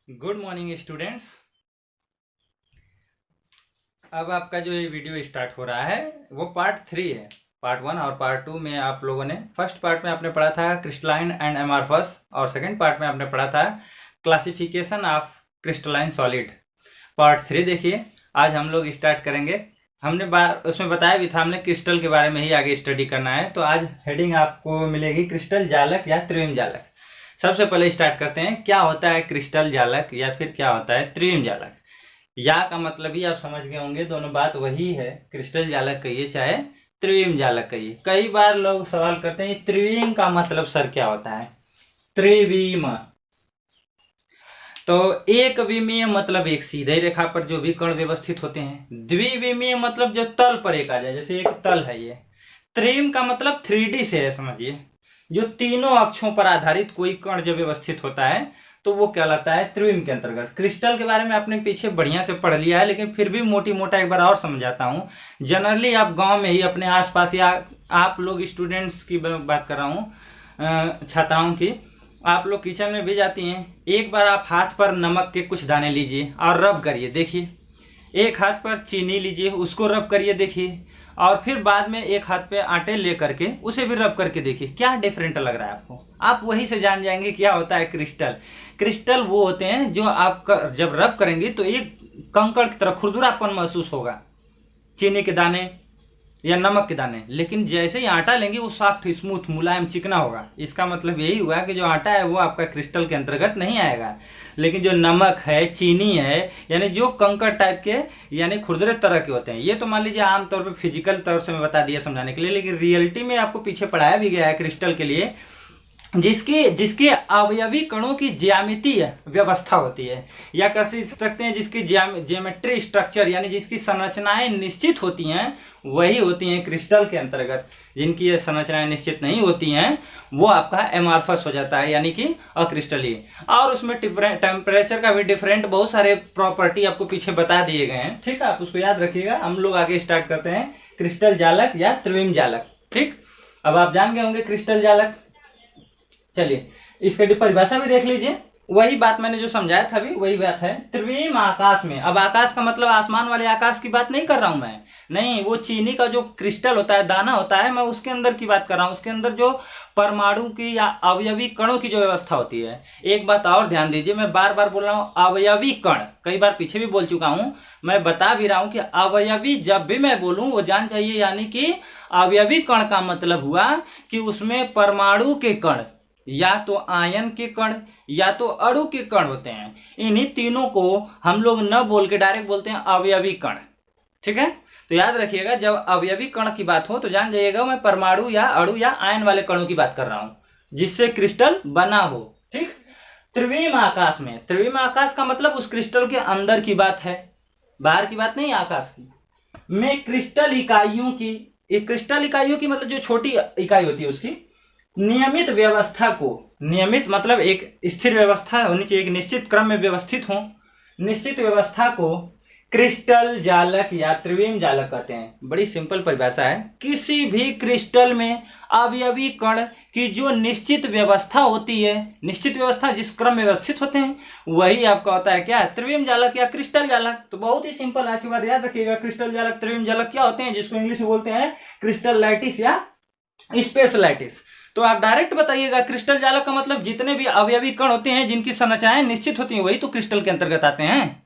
Good morning students. अब आपका जो ये वीडियो स्टार्ट हो रहा है वो पार्ट 3 है। पार्ट 1 और पार्ट 2 में आप लोगों ने फर्स्ट पार्ट में आपने पढ़ा था क्रिस्टलाइन एंड एमॉर्फस और सेकंड पार्ट में आपने पढ़ा था classification of crystalline solid. Part 3 देखिए, आज हम लोग स्टार्ट करेंगे। हमने उसमें बताया भी था, हमने क्रिस्टल के बारे में ही आगे स्टडी करना है। तो आज हेडिंग आपको मिलेगी क्रिस्टल जालक या त्रिविम जालक। सबसे पहले स्टार्ट करते हैं, क्या होता है क्रिस्टल जालक या फिर क्या होता है त्रिविम जालक। या का मतलब ही आप समझ गए होंगे, दोनों बात वही है। क्रिस्टल जालक कहिए चाहे त्रिविम जालक कहिए। कई बार लोग सवाल करते हैं त्रिविम का मतलब सर क्या होता है। त्रिविम तो एक विमीय मतलब एक सीधे रेखा पर जो भी कण व्यवस्थित होते हैं। द्विविमीय मतलब जो तल पर एक आ जाए, जैसे एक तल है ये। त्रिविम का मतलब 3D से है, समझिए। जो तीनों अक्षों पर आधारित कोई कण जो व्यवस्थित होता है तो वो कहलाता है त्रिविम के अंतर्गत। क्रिस्टल के बारे में आपने पीछे बढ़िया से पढ़ लिया है, लेकिन फिर भी मोटी मोटा एक बार और समझाता हूँ। जनरली आप गांव में ही अपने आसपास, या आप लोग स्टूडेंट्स की बात कर रहा हूँ, छात्राओं की, आप लोग किचन में भी जाती हैं। एक बार आप हाथ पर नमक के कुछ दाने लीजिए और रब करिए, देखिए। एक हाथ पर चीनी लीजिए, उसको रब करिए, देखिए। और फिर बाद में एक हाथ पे आटे ले करके उसे भी रब करके देखिए, क्या डिफरेंट लग रहा है आपको। आप वहीं से जान जाएंगे क्या होता है क्रिस्टल। क्रिस्टल वो होते हैं जो आप जब रब करेंगे तो एक कंकड़ की तरह खुरदुरापन महसूस होगा, चीनी के दाने या नमक के दाने। लेकिन जैसे ही आटा लेंगे वो सॉफ्ट, स्मूथ, मुलायम, चिकना होगा। इसका मतलब यही हुआ कि जो आटा है वो आपका क्रिस्टल के अंतर्गत नहीं आएगा। लेकिन जो नमक है, चीनी है, यानी जो कंकड़ टाइप के यानी खुरदरे तरह के होते हैं, ये तो मान लीजिए आमतौर पर फिजिकल तौर से मैं बता दिया समझाने के लिए, लेकिन रियलिटी में आपको पीछे पढ़ाया भी गया है क्रिस्टल के लिए, जिसके अवयवी कणों की ज्यामितीय व्यवस्था होती है, या कह सकते हैं जिसकी ज्योमेट्री स्ट्रक्चर यानी जिसकी संरचनाएं निश्चित होती हैं, वही होती हैं क्रिस्टल के अंतर्गत। जिनकी ये संरचनाएं निश्चित नहीं होती हैं वो आपका एमॉर्फस हो जाता है, यानी कि अक्रिस्टलीय। और उसमें टेम्परेचर का भी डिफरेंट बहुत सारे प्रॉपर्टी आपको पीछे बता दिए गए हैं, ठीक है। आप उसको याद रखिएगा। हम लोग आगे स्टार्ट करते हैं क्रिस्टल जालक या त्रिविम जालक, ठीक। अब आप जान गए होंगे क्रिस्टल जालक। चलिए इसका परिभाषा भी देख लीजिए। वही बात मैंने जो समझाया था अभी वही बात है। त्रिविम आकाश में, अब आकाश का मतलब आसमान वाले आकाश की बात नहीं कर रहा हूं मैं, नहीं, वो चीनी का जो क्रिस्टल होता है, दाना होता है, मैं उसके अंदर की बात कर रहा हूं। उसके अंदर जो परमाणु की या अवयवी कणों की जो व्यवस्था होती है। एक बात और ध्यान दीजिए, मैं बार बार बोल रहा हूँ अवयवी कण, कई बार पीछे भी बोल चुका हूं, मैं बता भी रहा हूं कि अवयवी जब भी मैं बोलूं वो जान चाहिए, यानी कि अवयवी कण का मतलब हुआ कि उसमें परमाणु के कण, या तो आयन के कण या तो अणु के कण होते हैं। इन्हीं तीनों को हम लोग न बोल के डायरेक्ट बोलते हैं अवयवी कण, ठीक है। तो याद रखिएगा, जब अवयवी कण की बात हो तो जान जाइएगा मैं परमाणु या अणु या आयन वाले कणों की बात कर रहा हूं, जिससे क्रिस्टल बना हो, ठीक। त्रिविम आकाश में, त्रिविम आकाश का मतलब उस क्रिस्टल के अंदर की बात है, बाहर की बात नहीं, आकाश की। में क्रिस्टल इकाइयों की, क्रिस्टल इकाइयों की मतलब जो छोटी इकाई होती है उसकी नियमित व्यवस्था को, नियमित मतलब एक स्थिर व्यवस्था होनी चाहिए, एक निश्चित क्रम में व्यवस्थित हो, निश्चित व्यवस्था को क्रिस्टल जालक या त्रिविम जालक कहते हैं। बड़ी सिंपल परिभाषा है। किसी भी क्रिस्टल में अवयवी कण की जो निश्चित व्यवस्था होती है, निश्चित व्यवस्था जिस क्रम में व्यवस्थित होते हैं, वही आपका होता है क्या, त्रिविम जालक या क्रिस्टल जालक। तो बहुत ही सिंपल, आज की बात याद रखिएगा। क्रिस्टल जालक, त्रिविम जालक क्या होते हैं, जिसको इंग्लिश में बोलते हैं क्रिस्टल लाइटिस या स्पेस लाइटिस। तो आप डायरेक्ट बताइएगा, क्रिस्टल जालक का मतलब जितने भी अवयवी कण होते हैं जिनकी संरचनाएं निश्चित होती हैं, वही तो क्रिस्टल के अंतर्गत आते हैं।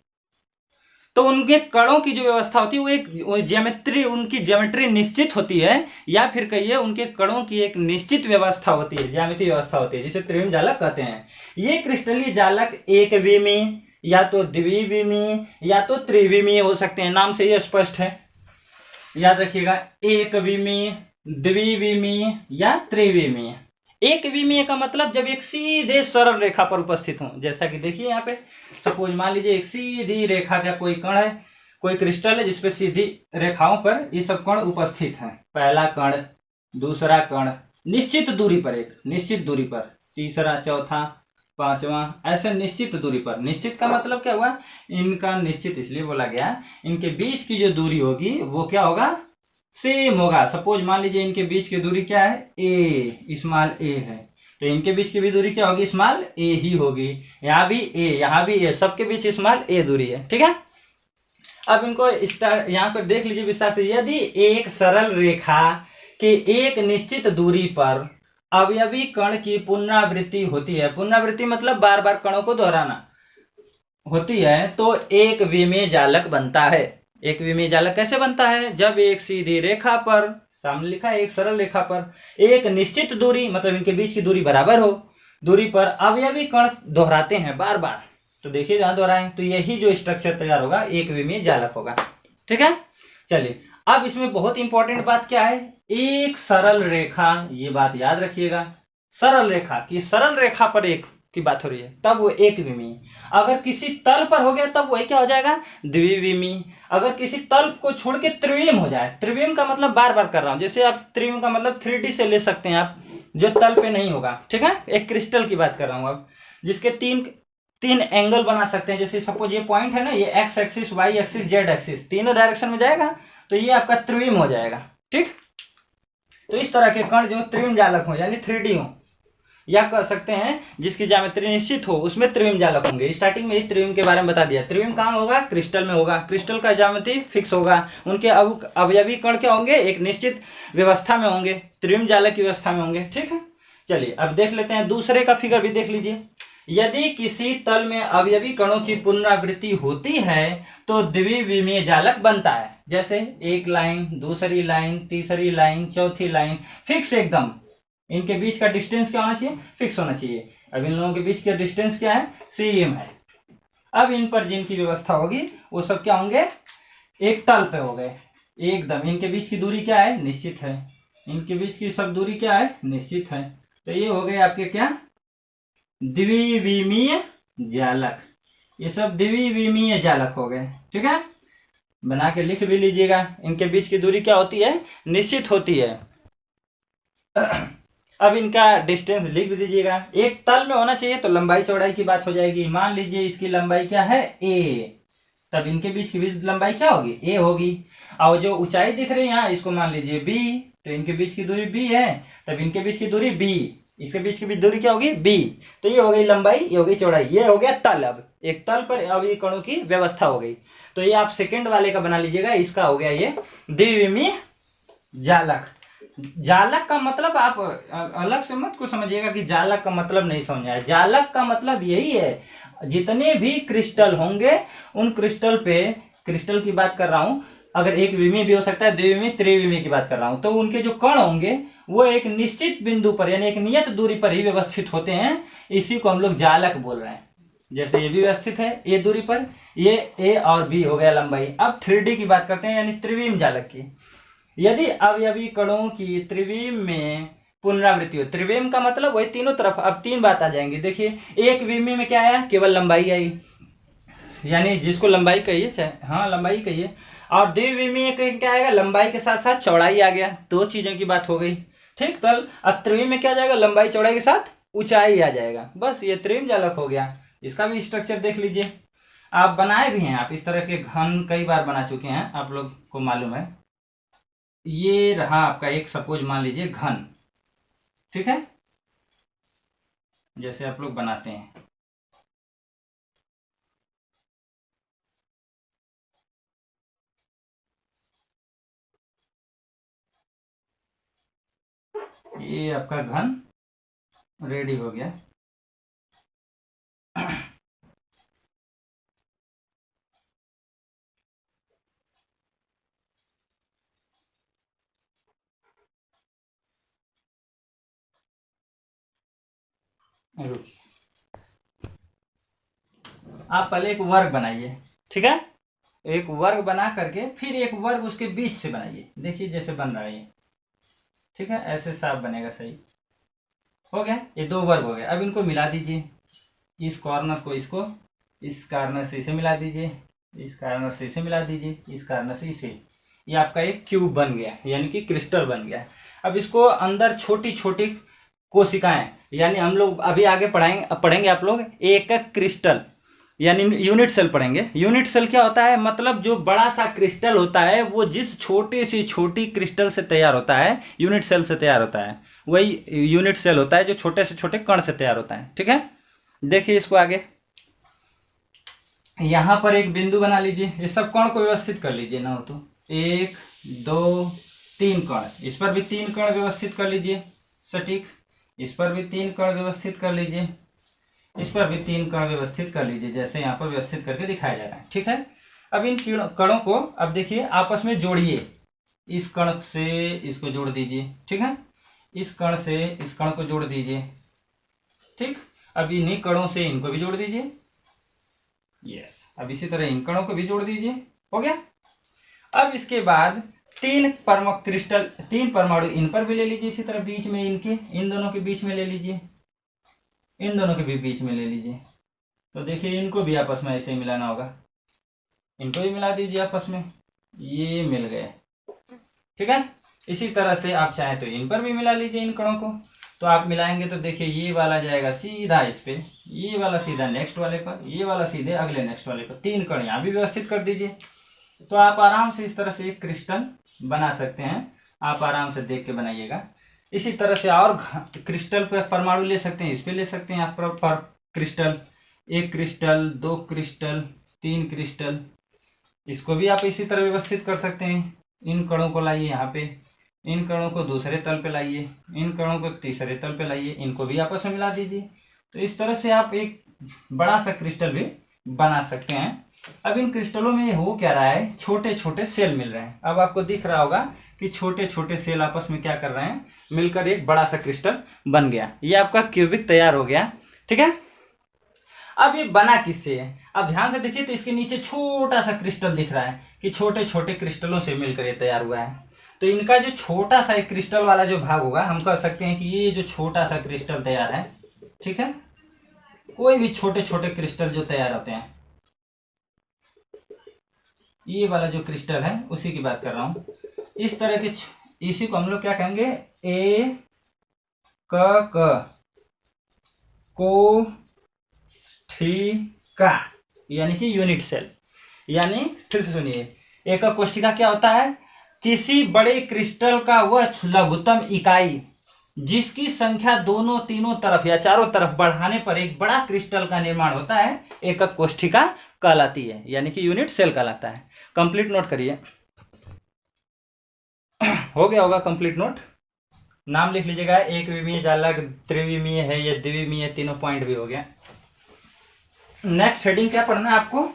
तो उनके कणों की जो व्यवस्था होती है वो एक ज्योमेट्री, उनकी ज्योमेट्री निश्चित होती है, या फिर कहिए उनके कणों की एक निश्चित व्यवस्था होती है, ज्यामितीय व्यवस्था होती है, जिसे त्रिविम जालक कहते हैं। ये क्रिस्टलीय जालक एक विमीय या तो द्विविमीय या तो त्रिविमीय हो सकते हैं। नाम से ये स्पष्ट है, याद रखिएगा। एक विमीय, द्विविमीय या त्रिविमीय। एक विमीय का मतलब जब एक सीधे सरल रेखा पर उपस्थित हो, जैसा कि देखिए यहाँ पे सपोज मान लीजिए एक सीधी रेखा का कोई कण है, कोई क्रिस्टल है जिसपे सीधी रेखाओं पर ये सब कण उपस्थित हैं। पहला कण, दूसरा कण निश्चित दूरी पर, एक निश्चित दूरी पर, तीसरा, चौथा, पांचवा, ऐसे निश्चित दूरी पर। निश्चित का मतलब क्या हुआ, इनका निश्चित इसलिए बोला गया, इनके बीच की जो दूरी होगी वो क्या होगा, सेम होगा। सपोज मान लीजिए इनके बीच की दूरी क्या है, ए, स्मॉल ए है, तो इनके बीच की भी दूरी क्या होगी, स्मॉल ए ही होगी। यहाँ भी ए, यहाँ भी ए, सबके बीच स्मॉल ए दूरी है। ठीक है, अब इनको यहाँ पर देख लीजिए विस्तार से। यदि एक सरल रेखा के एक निश्चित दूरी पर अवयवी कण की पुनरावृत्ति होती है, पुनरावृत्ति मतलब बार बार कणों को दोहराना होती है, तो एक विमीय जालक बनता है। एक विमीय जालक कैसे बनता है, जब एक सीधी रेखा पर, सामने लिखा है एक सरल रेखा पर एक निश्चित दूरी, मतलब इनके बीच की दूरी बराबर हो, दूरी पर अवयवी कण दोहराते हैं बार बार, तो देखिए जहां दोहराएं तो यही जो स्ट्रक्चर तैयार होगा एक विमीय जालक होगा। ठीक है, चलिए अब इसमें बहुत इंपॉर्टेंट बात क्या है, एक सरल रेखा, ये बात याद रखिएगा, सरल रेखा की सरल रेखा पर एक की बात हो रही है तब वो एक विमीय, अगर किसी तल पर हो गया तब वही क्या हो जाएगा, द्विविमीय। अगर किसी तल को छोड़ के त्रिविम हो जाए, त्रिविम का मतलब बार बार कर रहा हूं, जैसे आप त्रिविम का मतलब 3D से ले सकते हैं आप, जो तल पे नहीं होगा। ठीक है, एक क्रिस्टल की बात कर रहा हूं अब, जिसके तीन एंगल बना सकते हैं। जैसे सपोज ये पॉइंट है ना, ये X axis, Y axis, Z axis, तीनों डायरेक्शन में जाएगा तो ये आपका त्रिविम हो जाएगा। ठीक, तो इस तरह के कण जो त्रिविम जालक हो यानी 3D हो, या कह सकते हैं जिसकी ज्यामिति निश्चित हो उसमें त्रिविम जालक होंगे। स्टार्टिंग में ही त्रिविम के बारे में बता दिया। त्रिविम कहाँ होगा, क्रिस्टल में होगा, क्रिस्टल का ज्यामिति फिक्स होगा, उनके अवयवी कण क्या होंगे, एक निश्चित व्यवस्था में होंगे, त्रिविम जालक की व्यवस्था में होंगे। ठीक है, चलिए अब देख लेते हैं दूसरे का फिगर भी देख लीजिए। यदि किसी तल में अवयवी कणों की पुनरावृत्ति होती है तो द्विविमीय जालक बनता है। जैसे एक लाइन, दूसरी लाइन, तीसरी लाइन, चौथी लाइन, फिक्स एकदम, इनके बीच का डिस्टेंस क्या होना चाहिए, फिक्स होना चाहिए। अब इन लोगों के बीच का डिस्टेंस क्या है, cm है। अब इन पर जिनकी व्यवस्था होगी वो सब क्या होंगे, एक तल पे हो गए एकदम। इनके बीच की दूरी क्या है, निश्चित है, इनके बीच की सब दूरी क्या है, निश्चित है। तो ये हो गए आपके क्या, द्विविमीय जालक, ये सब द्विविमीय जालक हो गए। ठीक है, बना के लिख भी लीजिएगा। इनके बीच की दूरी क्या होती है, निश्चित होती है। अब इनका डिस्टेंस लिख भी दीजिएगा। एक तल में होना चाहिए तो लंबाई चौड़ाई की बात हो जाएगी। मान लीजिए इसकी लंबाई क्या है, a, तब इनके बीच की लंबाई क्या होगी, a होगी। और जो ऊंचाई दिख रही है यहाँ, इसको मान लीजिए b, तो इनके बीच की दूरी b है, तब इनके बीच की दूरी b, इसके बीच की दूरी क्या होगी, b। तो ये हो गई लंबाई, ये हो गई चौड़ाई, ये हो गया तल। अब एक तल पर अवयवी कणों की व्यवस्था हो गई। तो ये आप सेकेंड वाले का बना लीजिएगा, इसका हो गया ये द्विविमीय जालक। जालक का मतलब आप अलग से मत को समझिएगा कि जालक का मतलब नहीं समझा है। जालक का मतलब यही है, जितने भी क्रिस्टल होंगे उन क्रिस्टल पे, क्रिस्टल की बात कर रहा हूं, अगर एक विमीय भी हो सकता है, द्विविमीय, त्रिविमीय की बात कर रहा हूं, तो उनके जो कण होंगे वो एक निश्चित बिंदु पर यानी एक नियत दूरी पर ही व्यवस्थित होते हैं। इसी को हम लोग जालक बोल रहे हैं। जैसे ये भी व्यवस्थित है ए दूरी पर, ये ए और बी हो गया लंबाई। अब 3D की बात करते हैं यानी त्रिविम जालक की। यदि अवयवी कणों की त्रिविम में पुनरावृत्ति हो, त्रिविम का मतलब वही तीनों तरफ। अब तीन बात आ जाएंगी, देखिए एक विमीय में क्या आया, केवल लंबाई आई, यानी जिसको लंबाई कहिए, चाहे हाँ लंबाई कहिए, और द्विविमीय क्या आएगा, लंबाई के साथ साथ चौड़ाई आ गया। दो चीजों की बात हो गई। ठीक, तल त्रिविम में क्या जाएगा, लंबाई चौड़ाई के साथ ऊंचाई आ जाएगा। बस ये त्रिविम जालक हो गया। इसका भी स्ट्रक्चर देख लीजिए, आप बनाए भी हैं, आप इस तरह के घन कई बार बना चुके हैं, आप लोग को मालूम है। ये रहा आपका एक, सपोज मान लीजिए घन, ठीक है, जैसे आप लोग बनाते हैं। ये आपका घन रेडी हो गया। आप पहले एक वर्ग बनाइए, ठीक है, एक वर्ग बना करके फिर एक वर्ग उसके बीच से बनाइए। देखिए जैसे बन रहा है ये, ठीक है, ऐसे साफ बनेगा। सही हो गया, ये दो वर्ग हो गए। अब इनको मिला दीजिए, इस कॉर्नर को इसको, इस कॉर्नर से इसे मिला दीजिए, इस कॉर्नर से इसे मिला दीजिए, इस कॉर्नर से इसे। ये आपका एक क्यूब बन गया, यानी कि क्रिस्टल बन गया। अब इसको अंदर छोटी छोटी कोशिकाएं, यानी हम लोग अभी आगे पढ़ेंगे आप लोग एक क्रिस्टल यानी यूनिट सेल पढ़ेंगे। यूनिट सेल क्या होता है, मतलब जो बड़ा सा क्रिस्टल होता है वो जिस छोटी सी छोटी क्रिस्टल से तैयार होता है, यूनिट सेल से तैयार होता है। वही यूनिट सेल होता है जो छोटे से छोटे कण से तैयार होता है। ठीक है, देखिए इसको आगे, यहाँ पर एक बिंदु बना लीजिए, इस सब कण को व्यवस्थित कर लीजिए ना हो तो 1 2 3 कण, इस पर भी 3 कण व्यवस्थित कर लीजिए सटीक, इस पर भी 3 कण व्यवस्थित कर लीजिए, इस पर भी 3 कण व्यवस्थित कर लीजिए, जैसे यहाँ पर व्यवस्थित करके दिखाया जा रहा है। ठीक है, अब इन कणों को अब देखिए आपस में जोड़िए, इस कण से इसको जोड़ दीजिए। ठीक है, इस कण से इस कण को जोड़ दीजिए। ठीक, अब इन्हीं कणों से इनको भी जोड़ दीजिए। यस, अब इसी तरह इन कणों को भी जोड़ दीजिए। हो गया। अब इसके बाद 3 परमाणु इन पर भी ले लीजिए, इसी तरह बीच में इनके, इन दोनों के बीच में ले लीजिए, इन दोनों के भी बीच में ले लीजिए। तो देखिए इनको भी आपस में ऐसे ही मिलाना होगा, इनको भी मिला दीजिए आपस में, ये मिल गए। ठीक है, इसी तरह से आप चाहें तो इन पर भी मिला लीजिए इन कणों को। तो आप मिलाएंगे तो देखिए ये वाला जाएगा सीधा इस पे, ये वाला सीधा नेक्स्ट वाले पर, ये वाला सीधे अगले नेक्स्ट वाले पर, 3 कण यहाँ भी व्यवस्थित कर दीजिए। तो आप आराम से इस तरह से एक क्रिस्टल बना सकते हैं। आप आराम से देख के बनाइएगा। इसी तरह से और क्रिस्टल पर परमाणु ले सकते हैं, इस पे ले सकते हैं आप पर क्रिस्टल, 1 क्रिस्टल, 2 क्रिस्टल, 3 क्रिस्टल, इसको भी आप इसी तरह व्यवस्थित कर सकते हैं। इन कणों को लाइए यहाँ पे, इन कणों को दूसरे तल पे लाइए, इन कणों को तीसरे तल पे लाइए, इनको भी आपस में मिला दीजिए। तो इस तरह से आप एक बड़ा सा क्रिस्टल भी बना सकते हैं। अब इन क्रिस्टलों में हो क्या रहा है, छोटे छोटे सेल मिल रहे हैं। अब आपको दिख रहा होगा कि छोटे छोटे सेल आपस में क्या कर रहे हैं, मिलकर एक बड़ा सा क्रिस्टल बन गया। ये आपका क्यूबिक तैयार हो गया। ठीक है, अब ये बना किससे है, अब ध्यान से देखिए तो इसके नीचे छोटा सा क्रिस्टल दिख रहा है कि छोटे छोटे क्रिस्टलों से मिलकर ये तैयार हुआ है। तो इनका जो छोटा सा एक क्रिस्टल वाला जो भाग होगा, हम कह सकते हैं कि ये जो छोटा सा क्रिस्टल तैयार है, ठीक है, कोई भी छोटे छोटे क्रिस्टल जो तैयार होते हैं, ये वाला जो क्रिस्टल है उसी की बात कर रहा हूं। इस तरह के इसी को हम लोग क्या कहेंगे, ए क कोष्ठिका, यानी कि यूनिट सेल। यानी फिर से सुनिए, एकक कोष्ठिका क्या होता है, किसी बड़े क्रिस्टल का वह लघुत्तम इकाई जिसकी संख्या दोनों तीनों तरफ या चारों तरफ बढ़ाने पर एक बड़ा क्रिस्टल का निर्माण होता है, एकक कोष्ठिका कहलाती है, यानी कि यूनिट सेल कहलाता है। कंप्लीट नोट करिए। हो गया होगा कंप्लीट नोट, नाम लिख लीजिएगा। एक विमीय जालक, त्रिविमीय है या द्विविमीय, तीनों पॉइंट भी हो गया। नेक्स्ट हेडिंग क्या पढ़ना है आपको,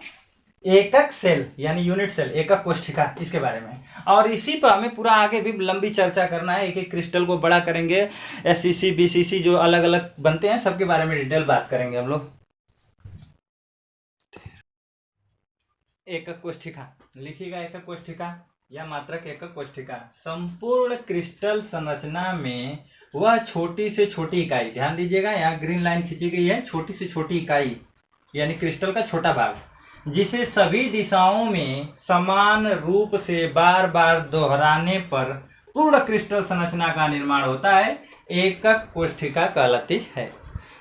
एकक सेल यानी यूनिट सेल, एकक कोष्ठिका, इसके बारे में। और इसी पर हमें पूरा आगे भी लंबी चर्चा करना है। एक एक क्रिस्टल को बड़ा करेंगे, एससीसी बीसीसी जो अलग अलग बनते हैं सबके बारे में डिटेल बात करेंगे हम लोग। एकक कोष्ठिका लिखिएगा, एकक कोष्ठिका या मात्रक एकक कोष्ठिका संपूर्ण क्रिस्टल संरचना में वह छोटी से छोटी इकाई, ध्यान दीजिएगा यहाँ ग्रीन लाइन खींची गई है, छोटी से छोटी इकाई यानी क्रिस्टल का छोटा भाग, जिसे सभी दिशाओं में समान रूप से बार बार दोहराने पर पूर्ण क्रिस्टल संरचना का निर्माण होता है, एकक कोष्ठिका कहलाती है।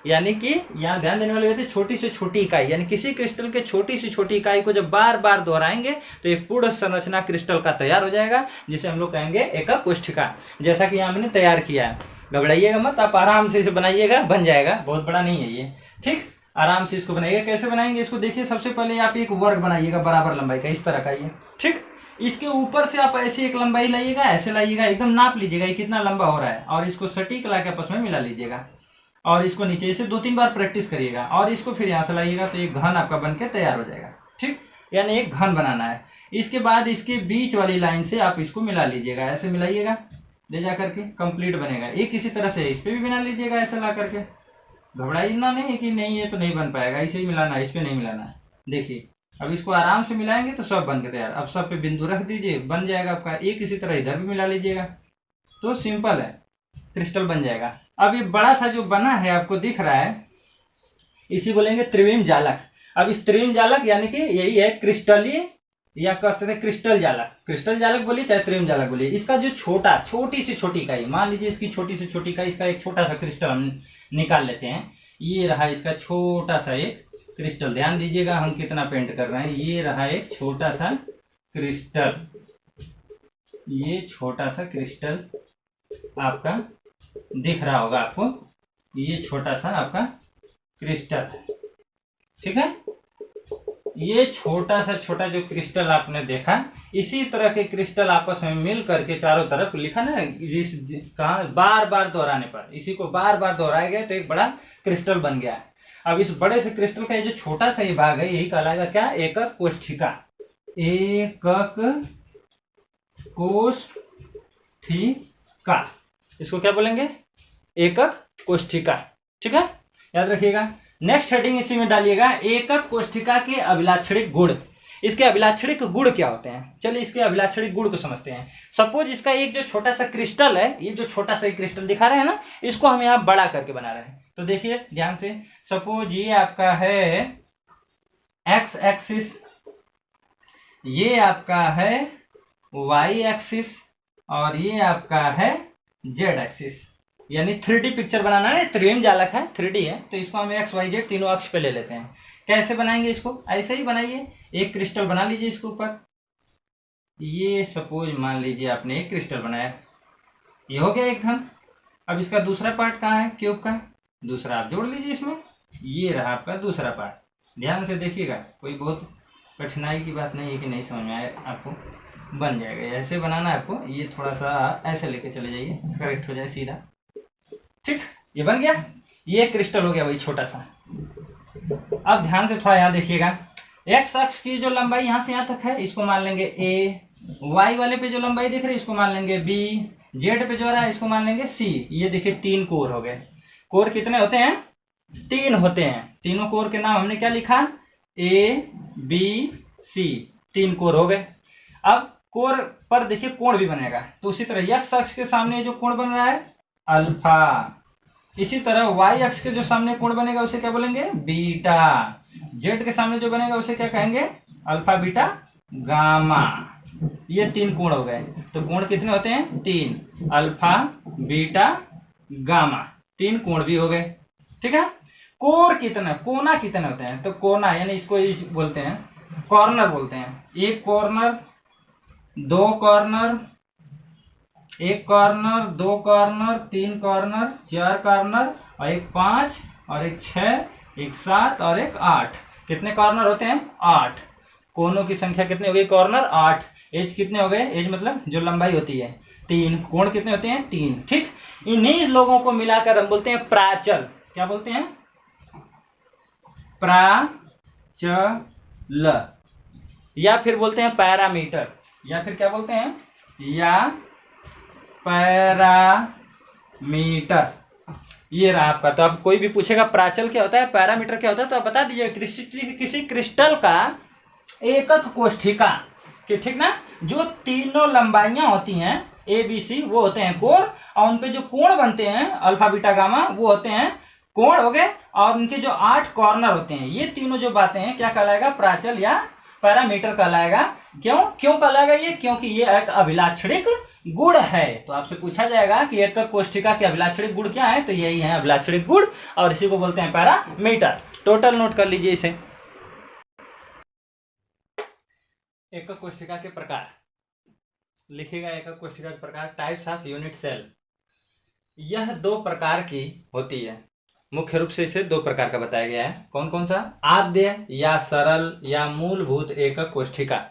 यानी कि यहाँ ध्यान देने वाली बात है, छोटी से छोटी इकाई, यानी किसी क्रिस्टल के छोटी से छोटी इकाई को जब बार बार दोहराएंगे तो एक पूर्ण संरचना क्रिस्टल का तैयार हो जाएगा, जिसे हम लोग कहेंगे एकक कोष्ठिका। जैसा कि यहाँ मैंने तैयार किया है, घबराइएगा मत, आप आराम से इसे बनाइएगा, बन जाएगा, बहुत बड़ा नहीं है ये। ठीक, आराम से इसको बनाइएगा। कैसे बनाएंगे इसको देखिए, सबसे पहले आप एक वर्ग बनाइएगा बराबर लंबाई का, इस तरह का ये। ठीक, इसके ऊपर से आप ऐसे एक लंबाई लाइएगा, ऐसे लाइएगा, एकदम नाप लीजिएगा ये कितना लंबा हो रहा है, और इसको सटीक ला के आपस में मिला लीजिएगा, और इसको नीचे से 2-3 बार प्रैक्टिस करिएगा, और इसको फिर यहाँ से लाइएगा तो एक घन आपका बन के तैयार हो जाएगा। ठीक, यानी एक घन बनाना है। इसके बाद इसके बीच वाली लाइन से आप इसको मिला लीजिएगा, ऐसे मिलाइएगा ले जा करके कंप्लीट बनेगा। एक इसी तरह से इस पे भी मिला लीजिएगा, ऐसे ला करके। घबराइना नहीं कि नहीं ये तो नहीं बन पाएगा, इसे ही मिलाना है, इस पे नहीं मिलाना है। देखिए अब इसको आराम से मिलाएंगे तो सब बन के तैयार। अब सब पे बिंदु रख दीजिए, बन जाएगा आपका। एक इसी तरह इधर भी मिला लीजिएगा तो सिंपल है, क्रिस्टल बन जाएगा। अब ये बड़ा सा जो बना है आपको दिख रहा है, इसी बोलेंगे त्रिविम जालक। अब इस त्रिविम जालक यानी कि यही है क्रिस्टलीय, या कह सकते हैं क्रिस्टल जालक। क्रिस्टल जालक बोलिए चाहे त्रिविम जालक बोलिए। इसका जो छोटी से छोटी इकाई, मान लीजिए इसकी छोटी से छोटी इकाई, इसका एक छोटा सा क्रिस्टल हम निकाल लेते हैं। ये रहा इसका छोटा सा एक क्रिस्टल, ध्यान दीजिएगा हम कितना पेंट कर रहे हैं। ये रहा एक छोटा सा क्रिस्टल, ये छोटा सा क्रिस्टल आपका दिख रहा होगा आपको, ये छोटा सा आपका क्रिस्टल है, ठीक है। ये छोटा जो क्रिस्टल आपने देखा, इसी तरह के क्रिस्टल आपस में मिल करके चारों तरफ लिखा ना, जिस कहा बार बार दोहराने पर, इसी को बार बार दोहराया गया तो एक बड़ा क्रिस्टल बन गया है। अब इस बड़े से क्रिस्टल का ये जो छोटा सा ये भाग है, यही कहलाएगा क्या, एकक कोष्ठिका। एकक कोष्ठिका, इसको क्या बोलेंगे, एकक कोष्ठिका, ठीक है, याद रखिएगा। नेक्स्ट हेडिंग इसी में डालिएगा, एकक कोष्ठिका के अभिलाक्षणिक गुण। इसके अभिलाक्षणिक गुण क्या होते हैं, चलिए इसके अभिलाक्षणिक गुण को समझते हैं। सपोज इसका एक जो छोटा सा क्रिस्टल है, ये जो छोटा सा क्रिस्टल दिखा रहे हैं ना, इसको हम यहाँ बड़ा करके बना रहे हैं। तो देखिए ध्यान से, सपोज ये आपका है एक्स एक्सिस, ये आपका है वाई एक्सिस, और ये आपका है जेड एक्सिस। यानी 3D पिक्चर बनाना है, त्रिम जालक है, 3D है, तो इसको हम एक्स वाई जेड तीनों अक्ष पे ले लेते हैं। कैसे बनाएंगे इसको, ऐसे ही बनाइए, एक क्रिस्टल बना लीजिए इसके ऊपर। ये सपोज मान लीजिए आपने एक क्रिस्टल बनाया, ये हो गया एक घन। अब इसका दूसरा पार्ट कहाँ है, क्यूब का, दूसरा आप जोड़ लीजिए इसमें, ये रहा आपका दूसरा पार्ट। ध्यान से देखिएगा, कोई बहुत कठिनाई की बात नहीं है कि नहीं समझ में आए, आपको बन जाएगा। ऐसे बनाना है आपको, ये थोड़ा सा ऐसे लेके चले जाइए, करेक्ट हो जाए सीधा, ठीक, ये बन गया, ये क्रिस्टल हो गया वही छोटा सा। अब ध्यान से थोड़ा यहाँ देखिएगा, एक्स अक्ष की जो लंबाई यहाँ से यहाँ तक है, इसको मान लेंगे ए, वाई वाले पे जो लंबाई दिख रही है इसको मान लेंगे बी, जेड पे जो रहा है इसको मान लेंगे सी। ये देखिए 3 कोर हो गए। कोर कितने होते हैं, 3 होते हैं। तीनों कोर के नाम हमने क्या लिखा, ए बी सी, 3 कोर हो गए। अब कोर पर देखिए कोण भी बनेगा, तो उसी तरह एक्स अक्ष के सामने जो कोण बन रहा है अल्फा, इसी तरह वाई अक्ष के जो सामने कोण बनेगा उसे क्या बोलेंगे, बीटा, जेड के सामने जो बनेगा उसे क्या कहेंगे, अल्फा बीटा गामा। ये 3 कोण हो गए। तो कोण कितने होते हैं, 3, अल्फा बीटा गामा, 3 कोण भी हो गए, ठीक है। कोर कितना, कोना कितने होते हैं, तो कोना यानी इसको बोलते हैं कॉर्नर बोलते हैं। एक corner, 2 corner, 1 corner, 2 corner, 3 corner, 4 corner, और एक 5, और एक 6, एक 7, और एक 8। कितने कॉर्नर होते हैं, 8। कोनों की संख्या कितनी हो गई, कॉर्नर 8। एज कितने हो गए, एज मतलब जो लंबाई होती है 3। कोण कितने होते हैं, 3, ठीक। इन्हीं लोगों को मिलाकर हम बोलते हैं प्राचल। क्या बोलते हैं, प्राचल, या फिर बोलते हैं पैरामीटर, या फिर क्या बोलते हैं, या पैरामीटर। ये रहा आपका। तो अब कोई भी पूछेगा प्राचल क्या होता है, पैरामीटर क्या होता है, तो आप बता दीजिए किसी क्रिस्टल का एकक कोष्ठिका कि, ठीक ना, जो तीनों लंबाइयां होती हैं ए बी सी वो होते हैं कोण, और उनपे जो कोण बनते हैं अल्फा बीटा गामा वो होते हैं कोण हो गए, और उनके जो 8 कॉर्नर होते हैं, ये तीनों जो बातें हैं क्या कहलाएगा, प्राचल या पैरामीटर कहलाएगा। क्यों कहलाएगा ये, क्योंकि ये एक अभिलाक्षणिक गुण है। तो आपसे पूछा जाएगा कि एकक कोष्ठिका के अभिलाक्षणिक गुण क्या है, तो यही है अभिलाक्षणिक गुण, और इसी को बोलते हैं पैरामीटर। टोटल नोट कर लीजिए इसे। एकक कोष्ठिका के प्रकार लिखिएगा, एकक कोष्ठिका के प्रकार, टाइप्स ऑफ यूनिट सेल। यह 2 प्रकार की होती है, मुख्य रूप से इसे 2 प्रकार का बताया गया है। कौन कौन सा, आद्य या सरल या मूलभूत एकक कोष्ठिका,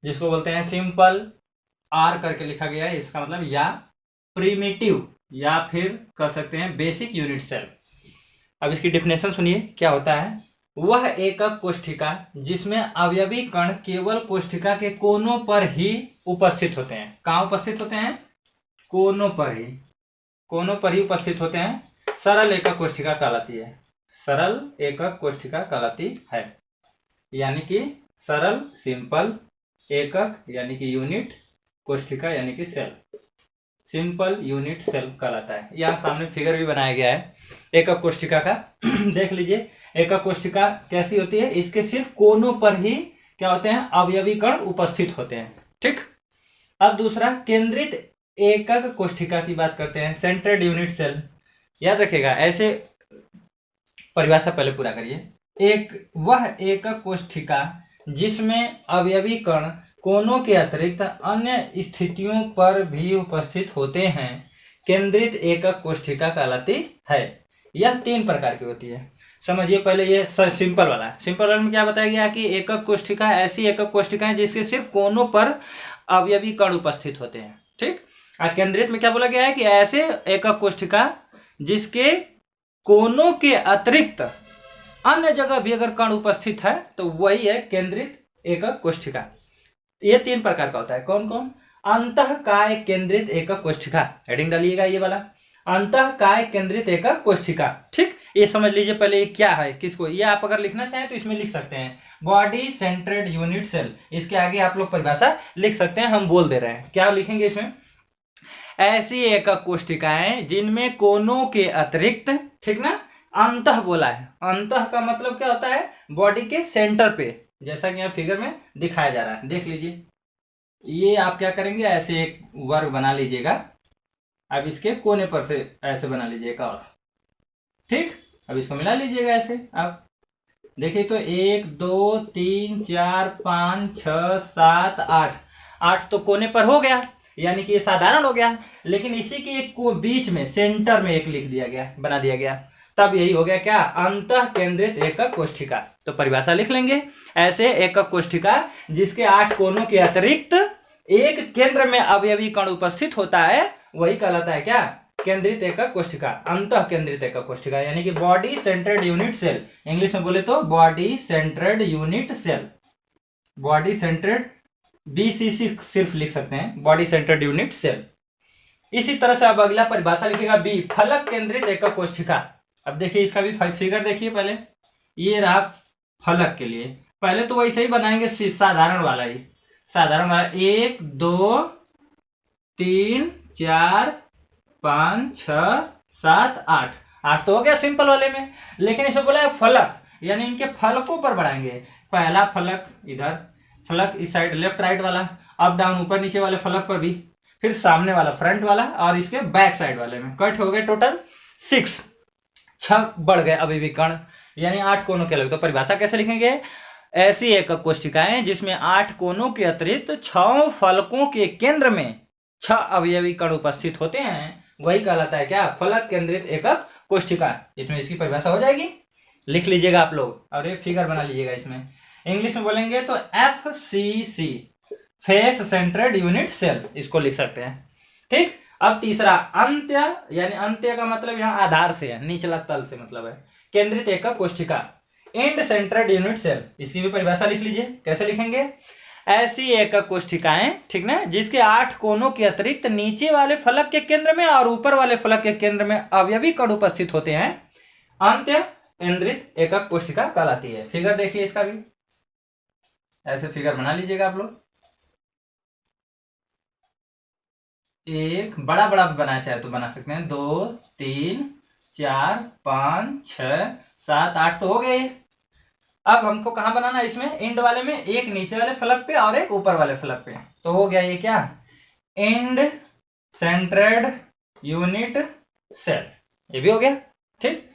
जिसको बोलते हैं सिंपल, आर करके लिखा गया है, इसका मतलब, या प्रिमिटिव, या फिर कह सकते हैं बेसिक यूनिट सेल। अब इसकी डिफिनेशन सुनिए क्या होता है। वह एकक कोष्ठिका जिसमें अवयवी कण केवल कोष्ठिका के कोनों पर ही उपस्थित होते हैं। कहाँ उपस्थित होते हैं, कोनों पर ही, कोनों पर ही उपस्थित होते हैं, सरल एकक कोष्ठिका कहलाती है। सरल एकक कोष्ठिका कहलाती है, यानी कि सरल, सिंपल, एकक यानी कि यूनिट, कोष्ठिका यानी कि सेल, सिंपल यूनिट सेल कहलाता है। यहाँ सामने फिगर भी बनाया गया है एकक कोष्ठिका का देख लीजिए। एकक कोष्ठिका कैसी होती है, इसके सिर्फ कोनों पर ही क्या होते हैं, अवयवी कण उपस्थित होते हैं, ठीक। अब दूसरा केंद्रित एकक कोष्ठिका की बात करते हैं, सेंट्रेड यूनिट सेल। याद रखिएगा, ऐसे परिभाषा पहले पूरा करिए। वह एकक कोष्ठिका जिसमें अवयवी कण कोनों के अतिरिक्त अन्य स्थितियों पर भी उपस्थित होते हैं, केंद्रित एकक कोष्ठिका कहलाती है। यह 3 प्रकार की होती है। समझिए पहले ये सिंपल वाला है। सिंपल वाले में क्या बताया गया कि एकक कोष्ठिका ऐसी एकक कोष्ठिका है जिसके सिर्फ कोनों पर अवयवी कण उपस्थित होते हैं। ठीक। और केंद्रित में क्या बोला गया है कि ऐसे एकक कोष्ठिका जिसके कोनों के अतिरिक्त अन्य जगह भी अगर कण उपस्थित है तो वही है केंद्रित एकक कोष्ठिका। ये 3 प्रकार का होता है। कौन कौन? अंतःकाय केंद्रित एकक कोष्ठिका, हेडिंग डालिएगा ये वाला, अंतःकाय केंद्रित एकक कोष्ठिका। ठीक, ये समझ लीजिए पहले ये क्या है, किसको, ये आप अगर लिखना चाहें तो इसमें लिख सकते हैं बॉडी सेंट्रेड यूनिट सेल। इसके आगे आप लोग परिभाषा लिख सकते हैं, हम बोल दे रहे हैं। क्या लिखेंगे इसमें? ऐसी एकक कोष्ठिकाएं जिनमें कोनों के अतिरिक्त, ठीक ना, अंतः बोला है। अंतः का मतलब क्या होता है? बॉडी के सेंटर पे, जैसा कि यहाँ फिगर में दिखाया जा रहा है, देख लीजिए। ये आप क्या करेंगे, ऐसे एक वर्ग बना लीजिएगा। अब इसके कोने पर से ऐसे बना लीजिएगा और ठीक। अब इसको मिला लीजिएगा ऐसे। अब देखिए तो 1 2 3 4 5 6 7 8, 8 तो कोने पर हो गया, यानी कि ये साधारण हो गया। लेकिन इसी के एक को बीच में सेंटर में एक लिख दिया गया, बना दिया गया, तब यही हो गया क्या? अंतः केंद्रित एकक कोष्ठिका। तो परिभाषा लिख लेंगे, ऐसे एकक कोष्ठिका जिसके 8 कोनों के अतिरिक्त एक केंद्र में अवयवी कण उपस्थित होता है, वही कहलाता है क्या? केंद्रित एकक कोष्ठिका, अंतः केंद्रित एकक कोष्ठिका, यानी कि body centred unit cell. English में बोले तो body centred unit cell, body centred, BCC सिर्फ लिख सकते हैं, बॉडी सेंट्रेड यूनिट सेल। इसी तरह से अब अगला परिभाषा लिखेगा बी, फलक केंद्रित एकक कोष्ठिका। अब देखिए इसका भी फिगर देखिए पहले, ये रहा फलक के लिए। पहले तो वैसे ही बनाएंगे साधारण वाला ही, साधारण वाला 1 2 3 4 5 6 7 8, 8 तो हो गया सिंपल वाले में। लेकिन इसमें बोला है फलक, यानी इनके फलकों पर बढ़ाएंगे। पहला फलक इधर, फलक इस साइड लेफ्ट राइट वाला, अप डाउन ऊपर नीचे वाले फलक पर भी, फिर सामने वाला फ्रंट वाला, और इसके बैक साइड वाले में कट हो गए टोटल 6। 6 बढ़ गए अभी भी कण, यानी 8 कोनों के अलग। तो परिभाषा कैसे लिखेंगे? ऐसी एकक कोष्ठिकाएं जिसमें 8 कोनों के अतिरिक्त 6 फलकों के केंद्र में 6 अवयवी कण उपस्थित होते हैं, वही कहलाता है क्या? फलक केंद्रित एकक कोष्ठिका। इसमें इसकी परिभाषा हो जाएगी, लिख लीजिएगा आप लोग, और एक फिगर बना लीजिएगा। इसमें इंग्लिश में बोलेंगे तो FCC, फेस सेंट्रेड यूनिट सेल, इसको लिख सकते हैं। ठीक। अब तीसरा अंत्य, यानी अंत्य का मतलब यहाँ आधार से है, निचला तल से मतलब है, केंद्रित एकक कोष्ठिका, एंड सेंट्रेड यूनिट सेल। इसकी भी परिभाषा लिख लीजिए, कैसे लिखेंगे? ऐसी एकक कोष्ठिकाएं, ठीक ना, जिसके 8 कोनों के अतिरिक्त नीचे वाले फलक के केंद्र में और ऊपर वाले फलक के केंद्र में अवयवी कण उपस्थित होते हैं, अंत्य केंद्रित एकक कोष्ठिका कहलाती है। फिगर देखिए इसका भी, ऐसे फिगर बना लीजिएगा आप लोग। एक बड़ा बड़ा बनाना चाहे तो बना सकते हैं, 2 3 4 5 6 7 8 तो हो गए। अब हमको कहाँ बनाना है? इसमें एंड वाले में, एक नीचे वाले फलक पे और एक ऊपर वाले फलक पे। तो हो गया ये क्या? एंड सेंट्रेड यूनिट सेल, ये भी हो गया। ठीक,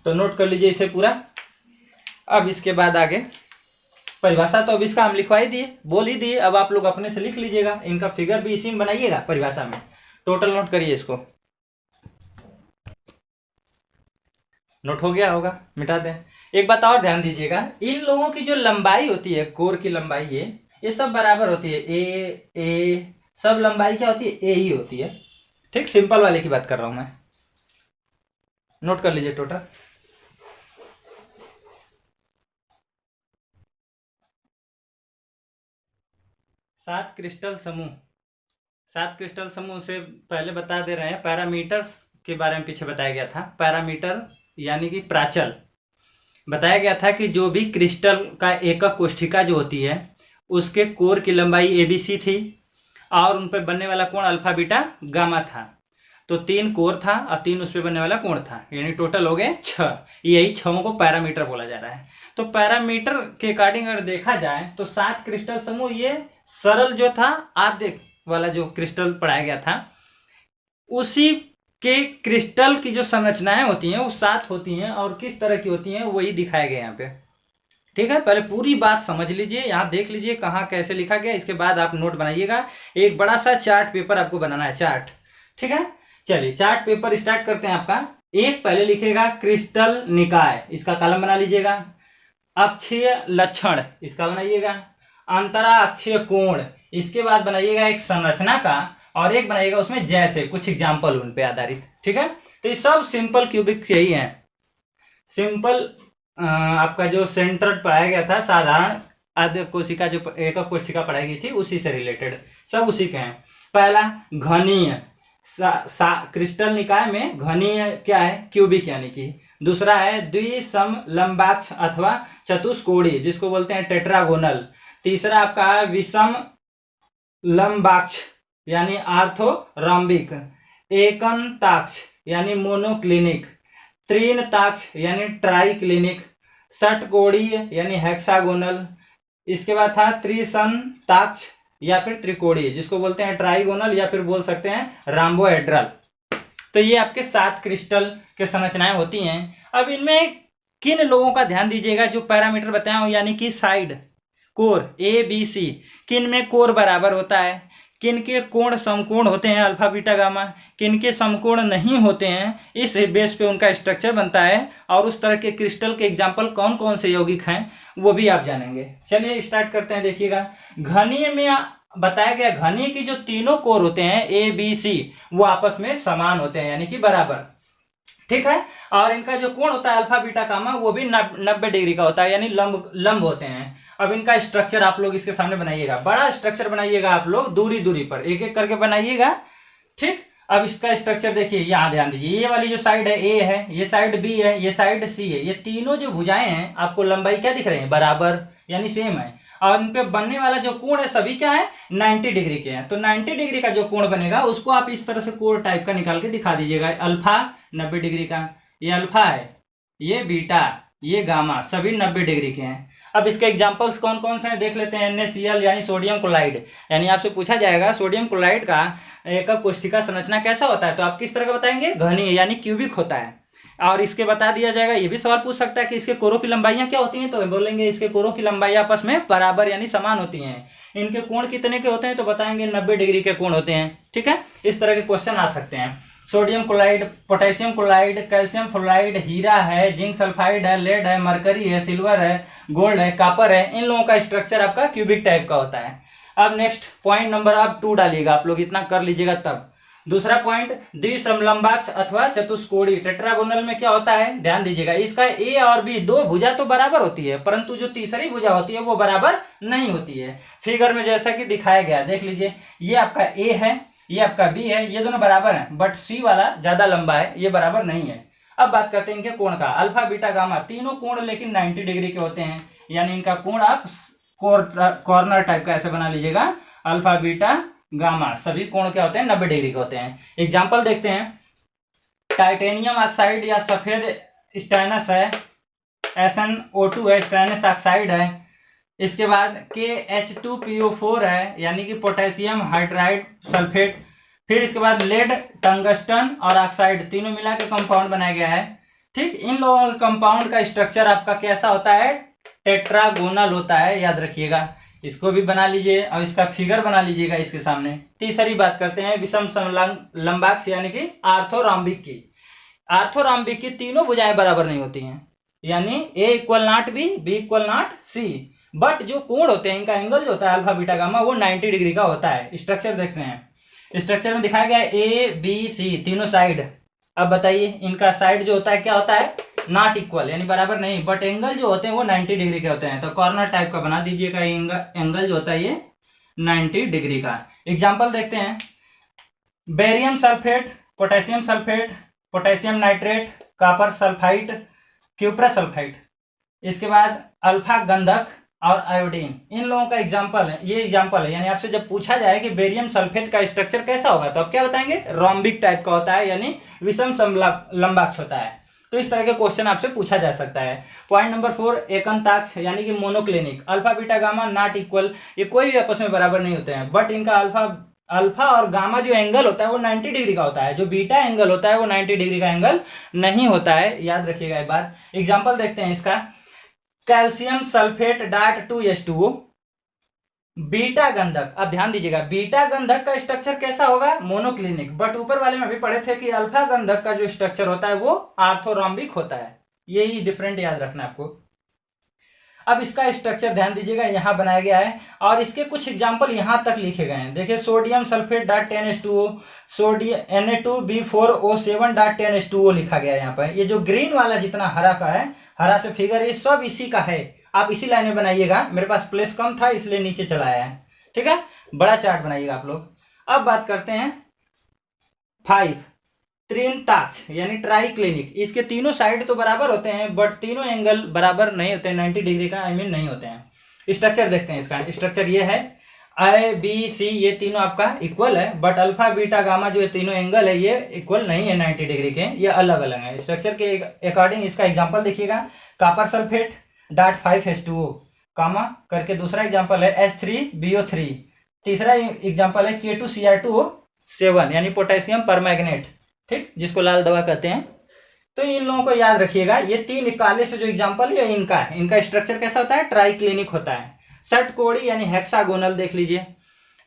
तो नोट कर लीजिए इसे पूरा। अब इसके बाद आगे परिभाषा तो अब इसका हम लिखवा ही दिए, बोल ही दिए, अब आप लोग अपने से लिख लीजिएगा। इनका फिगर भी इसी में बनाइएगा परिभाषा में। टोटल नोट करिए इसको, नोट हो गया होगा, मिटा दें। एक बात और ध्यान दीजिएगा, इन लोगों की जो लंबाई होती है, कोर की लंबाई, ये सब बराबर होती है। ए सब लंबाई क्या होती है? ए ही होती है। ठीक, सिंपल वाले की बात कर रहा हूं मैं। नोट कर लीजिए टोटल। सात क्रिस्टल समूह से पहले बता दे रहे हैं। पैरामीटर्स के बारे में पीछे बताया गया था। पैरामीटर यानी कि प्राचल बताया गया था कि जो भी क्रिस्टल का एकक कोष्ठिका जो होती है, उसके कोर की लंबाई ABC थी और उन पर बनने वाला कोण अल्फा बीटा गामा था। तो 3 कोर था और 3 उस पर बनने वाला कोण था, यानी टोटल हो गए 6। यही 6 को पैरामीटर बोला जा रहा है। तो पैरामीटर के अकॉर्डिंग अगर देखा जाए तो 7 क्रिस्टल समूह, ये सरल जो था आद्य वाला जो क्रिस्टल पढ़ाया गया था, उसी के क्रिस्टल की जो संरचनाएं होती हैं वो 7 होती हैं, और किस तरह की होती हैं वही दिखाया गया यहाँ पे। ठीक है, पहले पूरी बात समझ लीजिए, यहाँ देख लीजिए कहाँ कैसे लिखा गया। इसके बाद आप नोट बनाइएगा। एक बड़ा सा चार्ट पेपर आपको बनाना है, चार्ट। ठीक है, चलिए चार्ट पेपर स्टार्ट करते हैं आपका। एक पहले लिखेगा क्रिस्टल निकाय, इसका कॉलम बना लीजिएगा। अक्षीय लक्षण, इसका बनाइएगा। अंतरा अक्षीय कोण, इसके बाद बनाइएगा एक संरचना का, और एक बनाइएगा उसमें जैसे कुछ एग्जाम्पल उन पे आधारित। ठीक है, तो ये सब सिंपल क्यूबिक यही है। सिंपल आपका जो सेंटर पढ़ाया गया था, साधारण आद्य कोशिका जो एकक कोशिका पढ़ाई गई थी, उसी से रिलेटेड सब उसी के हैं। पहला घनीय, क्रिस्टल निकाय में घनीय क्या है, क्यूबिक यानी कि। दूसरा है द्विसमलंबाक्ष अथवा चतुष्कोणीय, जिसको बोलते हैं टेट्रागोनल। तीसरा आपका है विषम लंबाक्ष यानी आर्थोरॉम्बिक। एकनताक्ष यानी मोनोक्लिनिक। त्रिनताक्ष यानी ट्राइक्लिनिक। षटकोणीय यानी हेक्सागोनल। इसके बाद था त्रिसंताक्ष या फिर त्रिकोणीय, जिसको बोलते हैं ट्राइगोनल या फिर बोल सकते हैं राम्बोहेड्रल। तो ये आपके 7 क्रिस्टल के संरचनाएं होती हैं। अब इनमें किन लोगों का ध्यान दीजिएगा, जो पैरामीटर बताया हूं, यानी कि साइड कोर ए बी सी, किन में कोर बराबर होता है, किन के कोण समकोण होते हैं अल्फा बीटा गामा, किन के समकोण नहीं होते हैं, इस बेस पे उनका स्ट्रक्चर बनता है। और उस तरह के क्रिस्टल के एग्जाम्पल कौन कौन से यौगिक हैं वो भी आप जानेंगे। चलिए स्टार्ट करते हैं। देखिएगा, घनीय में बताया गया, घनीय की जो तीनों कोर होते हैं ए बी सी, वो आपस में समान होते हैं यानी कि बराबर। ठीक है, और इनका जो कोण होता है अल्फा बीटा गामा, वो भी 90 डिग्री का होता है, यानी लंब होते हैं। अब इनका स्ट्रक्चर आप लोग इसके सामने बनाइएगा, बड़ा स्ट्रक्चर बनाइएगा आप लोग, दूरी दूरी पर एक एक करके बनाइएगा। ठीक, अब इसका स्ट्रक्चर देखिए, यहाँ ध्यान दीजिए, ये वाली जो साइड है ए है, ये साइड बी है, ये साइड सी है। ये तीनों जो भुजाएं हैं आपको लंबाई क्या दिख रहे हैं, बराबर यानी सेम है। और इन पे बनने वाला जो कोण है सभी क्या है, 90 डिग्री के हैं। तो 90 डिग्री का जो कोण बनेगा उसको आप इस तरह से कोण टाइप का निकाल के दिखा दीजिएगा। अल्फा 90 डिग्री का, ये अल्फा है, ये बीटा, ये गामा, सभी 90 डिग्री के हैं। अब इसके एग्जांपल्स कौन कौन से हैं देख लेते हैं। NaCl यानी सोडियम क्लोराइड, यानी आपसे पूछा जाएगा सोडियम क्लोराइड का एकक कोशिका संरचना कैसा होता है, तो आप किस तरह का बताएंगे, घनीय यानी क्यूबिक होता है। और इसके बता दिया जाएगा, ये भी सवाल पूछ सकता है कि इसके कोरों की लंबाइयां क्या होती हैं, तो बोलेंगे इसके कोरों की लंबाई आपस में बराबर यानी समान होती हैं। इनके कोण कितने के होते हैं, तो बताएंगे 90 डिग्री के कोण होते हैं। ठीक है, इस तरह के क्वेश्चन आ सकते हैं। Sodium chloride, potassium chloride, calcium fluoride, हीरा है, जिंक सल्फाइड है, लेड है, मरकरी है, सिल्वर है, गोल्ड है, कॉपर है, इन लोगों का स्ट्रक्चर आपका क्यूबिक टाइप का होता है। अब नेक्स्ट पॉइंट नंबर आप 2 डालिएगा, आप लोग इतना कर लीजिएगा तब। दूसरा पॉइंट, द्विसमलंबाक्ष अथवा चतुष्कोणीय, टेट्रागोनल में क्या होता है, ध्यान दीजिएगा, इसका ए और बी दो भुजा तो बराबर होती है, परंतु जो तीसरी भुजा होती है वो बराबर नहीं होती है। फिगर में जैसा कि दिखाया गया, देख लीजिए, ये आपका ए है, ये आपका बी है, ये दोनों बराबर हैं, बट सी वाला ज्यादा लंबा है, ये बराबर नहीं है। अब बात करते हैं इनके कोण का, अल्फा बीटा गामा, तीनों कोण लेकिन 90 डिग्री के होते हैं, यानी इनका कोण आप कॉर्नर टाइप का ऐसे बना लीजिएगा। अल्फा बीटा गामा सभी कोण क्या होते हैं, 90 डिग्री के होते हैं। एग्जाम्पल देखते हैं, टाइटेनियम ऑक्साइड या सफेद स्टेनस है, SnO2 है, स्टेनस ऑक्साइड है। इसके बाद KH2PO4 है, यानी कि पोटेशियम हाइड्राइड सल्फेट। फिर इसके बाद लेड, टंगस्टन और ऑक्साइड तीनों मिला के कंपाउंड बनाया गया है। ठीक, इन लोगों के कंपाउंड का स्ट्रक्चर आपका कैसा होता है, टेट्रागोनल होता है, याद रखिएगा। इसको भी बना लीजिए और इसका फिगर बना लीजिएगा इसके सामने। तीसरी बात करते हैं विषम समलंबाक्ष यानी कि आर्थोरॉम्बिक की। आर्थोरॉम्बिक की तीनों भुजाएं बराबर नहीं होती हैं, यानी A = not B, B = not C, but जो कोण होते हैं इनका एंगल जो होता है अल्फा बीटा गामा, वो 90 डिग्री का होता है। स्ट्रक्चर देखते हैं, स्ट्रक्चर में दिखाया गया है ABC तीनों साइड। अब बताइए इनका साइड जो होता है क्या होता है, नॉट इक्वल यानी बराबर नहीं, बट एंगल जो होते हैं वो 90 डिग्री के होते हैं। तो कॉर्नर टाइप का बना दीजिएगा, एंगल जो होता है ये 90 डिग्री का। एग्जाम्पल देखते हैं, barium sulphate, potassium sulphate, potassium nitrate, copper sulphide, cuprous sulphide. इसके बाद अल्फा गंधक और आयोडीन, इन लोगों का एग्जाम्पल है, ये एग्जाम्पल है। यानी आपसे जब पूछा जाए कि बेरियम सल्फेट का स्ट्रक्चर कैसा होगा, तो आप क्या बताएंगे, रोम्बिक टाइप का होता है, यानी विषम समलंबाक्ष होता है। तो इस तरह के क्वेश्चन आपसे पूछा जा सकता है। पॉइंट नंबर 4, एकंताक्ष यानी कि monoclinic, alpha beta gamma not equal, ये कोई भी आपस में बराबर नहीं होते हैं, बट इनका अल्फा और गामा जो एंगल होता है वो 90 डिग्री का होता है, जो बीटा एंगल होता है वो 90 डिग्री का एंगल नहीं होता है, याद रखिएगा ये बात। एग्जाम्पल देखते हैं इसका, calcium sulphate dot 2H2O, beta गंधक, अब ध्यान दीजिएगा, बीटा गंधक का स्ट्रक्चर कैसा होगा, मोनोक्लिनिक। बट ऊपर वाले में भी पढ़े थे कि अल्फा गंधक का जो स्ट्रक्चर होता है वो आर्थोरॉम्बिक होता है। यही डिफरेंट याद रखना आपको। अब इसका स्ट्रक्चर ध्यान दीजिएगा, यहाँ बनाया गया है और इसके कुछ एग्जाम्पल यहाँ तक लिखे गए हैं। देखिए, sodium sulphate dot 10H2O, sodium Na2B4O7 dot 10H2O लिखा गया है यहाँ पर। ये जो ग्रीन वाला जितना हरा का है, हरा से फिगर, ये सब इसी का है। आप इसी लाइन में बनाइएगा, मेरे पास प्लेस कम था इसलिए नीचे चलाया है। ठीक है, बड़ा चार्ट बनाइएगा आप लोग। अब बात करते हैं 5 त्रिनताक्ष यानी ट्राई क्लिनिक। इसके तीनों साइड तो बराबर होते हैं बट तीनों एंगल बराबर नहीं होते हैं, 90 डिग्री का नहीं होते हैं। स्ट्रक्चर देखते हैं, इसका स्ट्रक्चर ये है, A B C ये तीनों आपका इक्वल है, बट अल्फा बीटा गामा जो ये तीनों एंगल है ये इक्वल नहीं है 90 डिग्री के, ये अलग अलग है। स्ट्रक्चर के अकॉर्डिंग इसका एग्जाम्पल देखिएगा, कॉपर सल्फेट डॉट 5H2O कामा करके, दूसरा एग्जाम्पल है H3BO3, तीसरा एग्जाम्पल है K2Cr2O7 यानी पोटेशियम परमैंगनेट, ठीक, जिसको लाल दवा कहते हैं। तो इन लोगों को याद रखिएगा, ये 3 काले से जो एग्जाम्पल है इनका है। इनका स्ट्रक्चर कैसा होता है, ट्राई क्लिनिक होता है। षटकोणी यानी हेक्सागोनल देख लीजिए,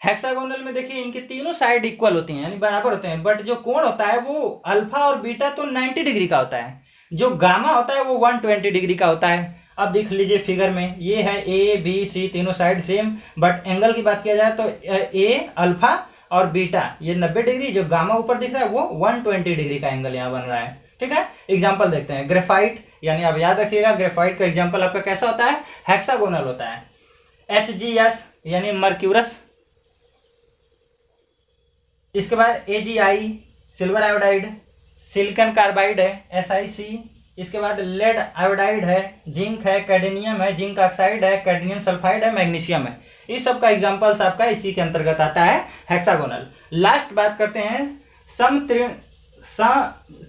हेक्सागोनल में देखिए इनकी तीनों साइड इक्वल होती हैं यानी बराबर होते हैं, बट जो कोण होता है वो अल्फा और बीटा तो 90 डिग्री का होता है, जो गामा होता है वो 120 डिग्री का होता है। अब देख लीजिए फिगर में, ये है A B C तीनों साइड सेम, बट एंगल की बात किया जाए तो ए अल्फा और बीटा ये 90 डिग्री, जो गामा ऊपर दिख रहा है वो 120 डिग्री का एंगल यहाँ बन रहा है। ठीक है, एग्जाम्पल देखते हैं। ग्रेफाइट यानी आप याद रखिएगा, ग्रेफाइट का एग्जाम्पल आपका कैसा होता है, हेक्सागोनल होता है। HGS यानी मर्क्यूरस, इसके बाद AgI silver iodide, silicon carbide है SiC, इसके बाद लेड आयोडाइड है, जिंक है, कैडमियम है, जिंक ऑक्साइड है, कैडमियम सल्फाइड है, मैग्नीशियम है। इस सब का एग्जांपल्स आपका इसी के अंतर्गत आता है, हेक्सागोनल। लास्ट बात करते हैं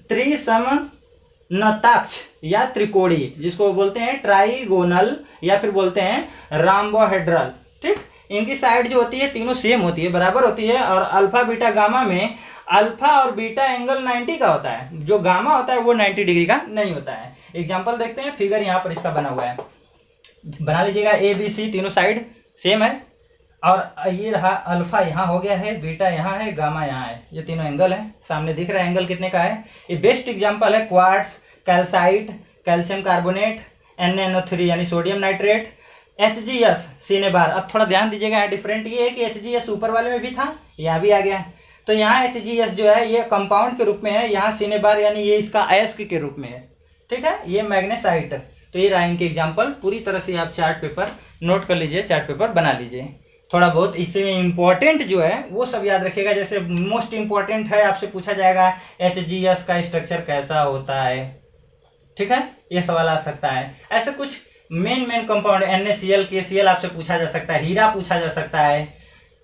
त्रिसमनताक्ष या त्रिकोणी, जिसको बोलते हैं ट्राइगोनल या फिर बोलते हैं राम्बोहेड्रल। ठीक, इनकी साइड जो होती है तीनों सेम होती है, बराबर होती है, और अल्फा बीटा गामा में अल्फा और बीटा एंगल 90 का होता है, जो गामा होता है वो 90 डिग्री का नहीं होता है। एग्जांपल देखते हैं, फिगर यहाँ पर इसका बना हुआ है, बना लीजिएगा। ABC तीनों साइड सेम है, और ये रहा अल्फा यहाँ हो गया है, बीटा यहाँ है, गामा यहाँ है, ये तीनों एंगल है। सामने दिख रहा है एंगल कितने का है। ये बेस्ट एग्जांपल है quartz, calcite, calcium carbonate, NaNO3 यानी सोडियम नाइट्रेट, HGS सिनेबार। अब थोड़ा ध्यान दीजिएगा, यहाँ डिफरेंट ये है कि HGS ऊपर वाले में भी था, यहाँ भी आ गया। तो यहाँ HGS जो है ये कंपाउंड के रूप में है, यहाँ सिनेबार यानी ये इसका अयस्क के रूप में है। ठीक है, ये मैग्नेसाइट। तो ये रहा इनके एग्जाम्पल। पूरी तरह से आप चार्ट पेपर नोट कर लीजिए, चार्ट पेपर बना लीजिए। थोड़ा बहुत इसमें इम्पोर्टेंट जो है वो सब याद रखिएगा। जैसे मोस्ट इम्पोर्टेंट है, आपसे पूछा जाएगा HGS का स्ट्रक्चर कैसा होता है। ठीक है, ये सवाल आ सकता है। ऐसे कुछ मेन कंपाउंड NaCl KCl आपसे पूछा जा सकता है, हीरा पूछा जा सकता है,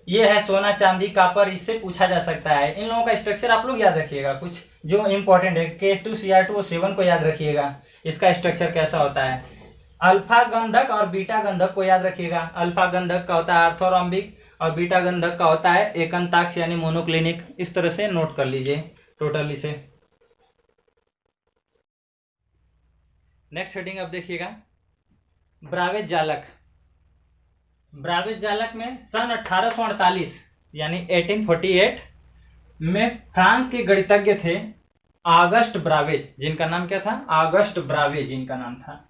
ये है सोना चांदी कापर, इससे पूछा जा सकता है। इन लोगों का स्ट्रक्चर आप लोग याद रखिएगा, कुछ जो इम्पोर्टेंट है। K2Cr2O7 को याद रखिएगा, इसका स्ट्रक्चर कैसा होता है। अल्फा गंधक और बीटा गंधक को याद रखिएगा। अल्फा गंधक का होता है आर्थोरॉम्बिक और बीटा गंधक का होता है एकंताक्ष यानी मोनोक्लिनिक। इस तरह से नोट कर लीजिए टोटल इसे। नेक्स्ट हेडिंग अब देखिएगा, ब्रावेज जालक। ब्रावेज जालक में सन 1848 यानी 1848 में फ्रांस के गणितज्ञ थे ऑगस्ट ब्रावेज, जिनका नाम क्या था, ऑगस्ट ब्रावेज जिनका नाम था,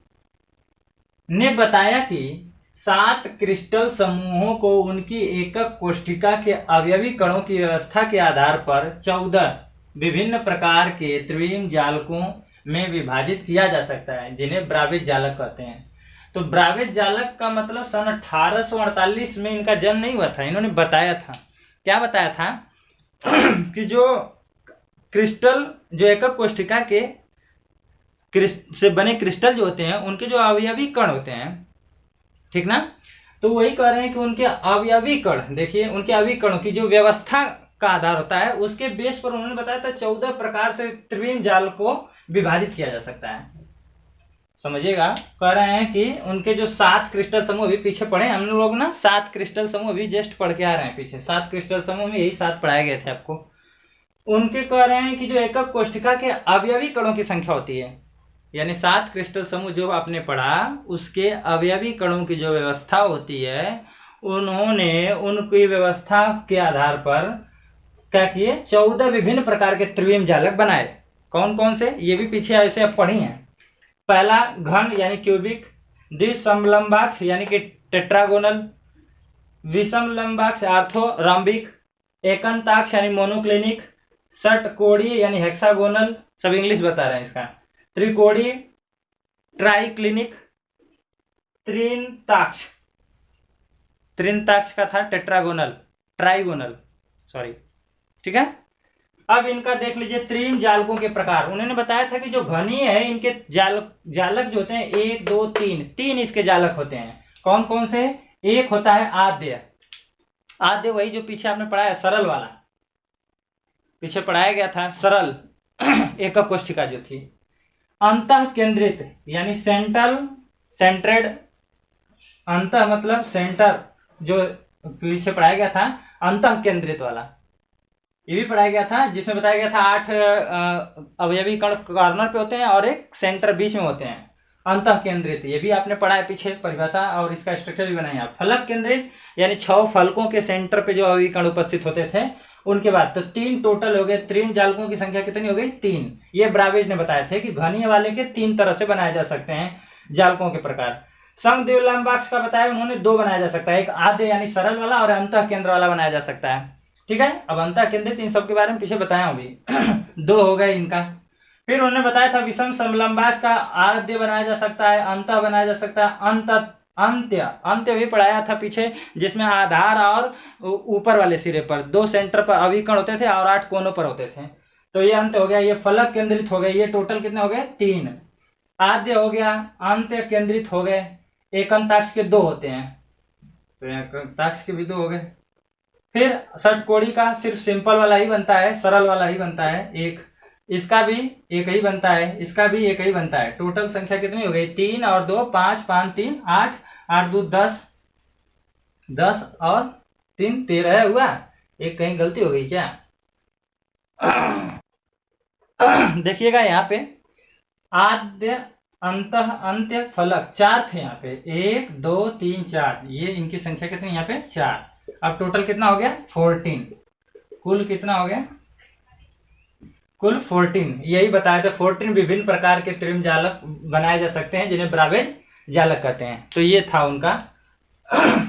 ने बताया कि 7 क्रिस्टल समूहों को उनकी एकक कोष्ठिका के अवयवी कणों की व्यवस्था के आधार पर 14 विभिन्न प्रकार के त्रिविम जालकों में विभाजित किया जा सकता है, जिन्हें ब्रावेज जालक कहते हैं। तो ब्रावेज जालक का मतलब सन 1848 में इनका जन्म नहीं हुआ था, इन्होंने बताया था। क्या बताया था कि जो क्रिस्टल, जो एकक कोष्ठिका के से बने क्रिस्टल जो होते हैं उनके जो अवयवी कण होते हैं, ठीक ना, तो वही कह रहे हैं कि उनके अवयवी कण, देखिए उनके अवयवी कणों की जो व्यवस्था का आधार होता है उसके बेस पर उन्होंने बताया था 14 प्रकार से त्रिविम जाल को विभाजित किया जा सकता है। समझिएगा, कह रहे हैं कि उनके जो 7 क्रिस्टल समूह, अभी पीछे पढ़े हम लोग ना, 7 क्रिस्टल समूह अभी जस्ट पढ़ के आ रहे हैं पीछे, 7 क्रिस्टल समूह में यही 7 पढ़ाए गए थे आपको। उनके कह रहे हैं कि जो एकक कोष्ठिका के अवयवी कणों की संख्या होती है, यानी 7 क्रिस्टल समूह जो आपने पढ़ा उसके अवयवी कणों की जो व्यवस्था होती है उन्होंने उनकी व्यवस्था के आधार पर क्या किए, 14 विभिन्न प्रकार के त्रिविम जालक बनाए। कौन कौन से, ये भी पीछे ऐसे आप पढ़ी हैं। पहला घन यानी क्यूबिक, द्विसमलंबाक्ष यानी कि टेट्रागोनल, विषमलंबाक्ष आर्थोरॉम्बिक, एकंताक्ष यानी मोनोक्लिनिक, षटकोणीय यानी हेक्सागोनल, सब इंग्लिश बता रहे हैं इसका, त्रिकोणीय ट्राइक्लिनिक, त्रिनताक्ष, त्रिनताक्ष का था टेट्रागोनल, ट्राइगोनल सॉरी, ठीक है। अब इनका देख लीजिए त्रिम जालकों के प्रकार। उन्होंने बताया था कि जो घनीय है इनके जालक जो होते हैं 1 2 3 इसके जालक होते हैं। कौन कौन से, एक होता है आद्य, आद्य वही जो पीछे आपने पढ़ा है सरल वाला, पीछे पढ़ाया गया था सरल एकक कोष्ठिका जो थी। अंतः केंद्रित यानी सेंट्रेड, अंतः मतलब सेंटर, जो पीछे पढ़ाया गया था अंतः केंद्रित वाला, ये भी पढ़ाया गया था, जिसमें बताया गया था 8 अवयवी कण कॉर्नर पे होते हैं और एक सेंटर बीच में होते हैं। अंतः केंद्रित ये भी आपने पढ़ा है पीछे परिभाषा, और इसका स्ट्रक्चर भी बनाया। फलक केंद्रित यानी 6 फलकों के सेंटर पे जो अवयवी कण उपस्थित होते थे उनके बाद, तो 3 टोटल हो गए। त्रिम जालकों की संख्या कितनी हो गई, 3। ये ब्रावेज ने बताए थे कि घनीय वाले के 3 तरह से बनाए जा सकते हैं जालकों के प्रकार। समद्विलंबाक्ष का बताया उन्होंने 2 बनाया जा सकता है, एक आद्य यानी सरल वाला और अंतः केंद्र वाला बनाया जा सकता है, ठीक है। अब अंतः केंद्रित इन सब के बारे में पीछे बताया हूं अभी 2 हो गए इनका। फिर उन्होंने बताया था विषम समलंबाक्ष का आद्य बनाया जा सकता है, अंतः बनाया जा सकता है, अंत्य भी पढ़ाया था पीछे, जिसमें आधार और ऊपर वाले सिरे पर 2 सेंटर पर अविकर्ण होते थे और 8 कोनों पर होते थे, तो ये अंत हो गया। ये फलक केंद्रित हो गए, ये टोटल कितने हो गए, 3। आद्य हो गया, अंत्य केंद्रित हो गए, एकंताक्ष के 2 होते हैं, तो एकंताक्ष के भी 2 हो गए। फिर षटकोणी का सिर्फ सिंपल वाला ही बनता है, सरल वाला ही बनता है एक, इसका भी एक ही बनता है, इसका भी एक ही बनता है। टोटल संख्या कितनी हो गई, 3 और 2 5, 5 3 8, 8 2 10, 10 और 3 13 हुआ। एक कहीं गलती हो गई क्या देखिएगा यहाँ पे आद्य अंतः अंत्य फलक 4 थे यहाँ पे, 1 2 3 4, ये इनकी संख्या कितनी यहाँ पे 4। अब टोटल कितना हो गया 14, कुल कितना हो गया, कुल 14। यही बताया था 14 विभिन्न प्रकार के त्रिम जालक बनाए जा सकते हैं जिन्हें ब्रावेज जालक कहते हैं। तो ये था उनका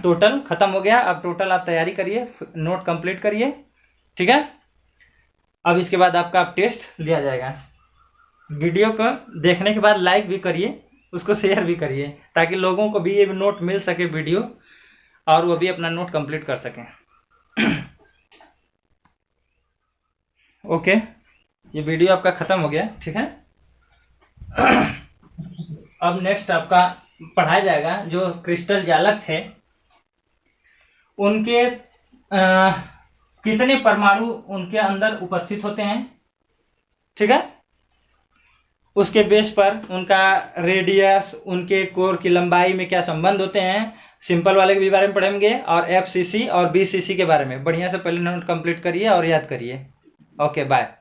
टोटल खत्म हो गया। अब टोटल आप तैयारी करिए, नोट कंप्लीट करिए, ठीक है। अब इसके बाद आपका टेस्ट लिया जाएगा। वीडियो को देखने के बाद लाइक भी करिए, उसको शेयर भी करिए, ताकि लोगों को भी ये नोट मिल सके वीडियो, और वो भी अपना नोट कंप्लीट कर सकें। ओके, ये वीडियो आपका खत्म हो गया, ठीक है। अब नेक्स्ट आपका पढ़ाया जाएगा जो क्रिस्टल जालक थे उनके कितने परमाणु उनके अंदर उपस्थित होते हैं, ठीक है। उसके बेस पर उनका रेडियस, उनके कोर की लंबाई में क्या संबंध होते हैं, सिंपल वाले के भी बारे में पढ़ेंगे, और FCC और BCC के बारे में बढ़िया से पहले नोट कंप्लीट करिए और याद करिए। Okay, bye.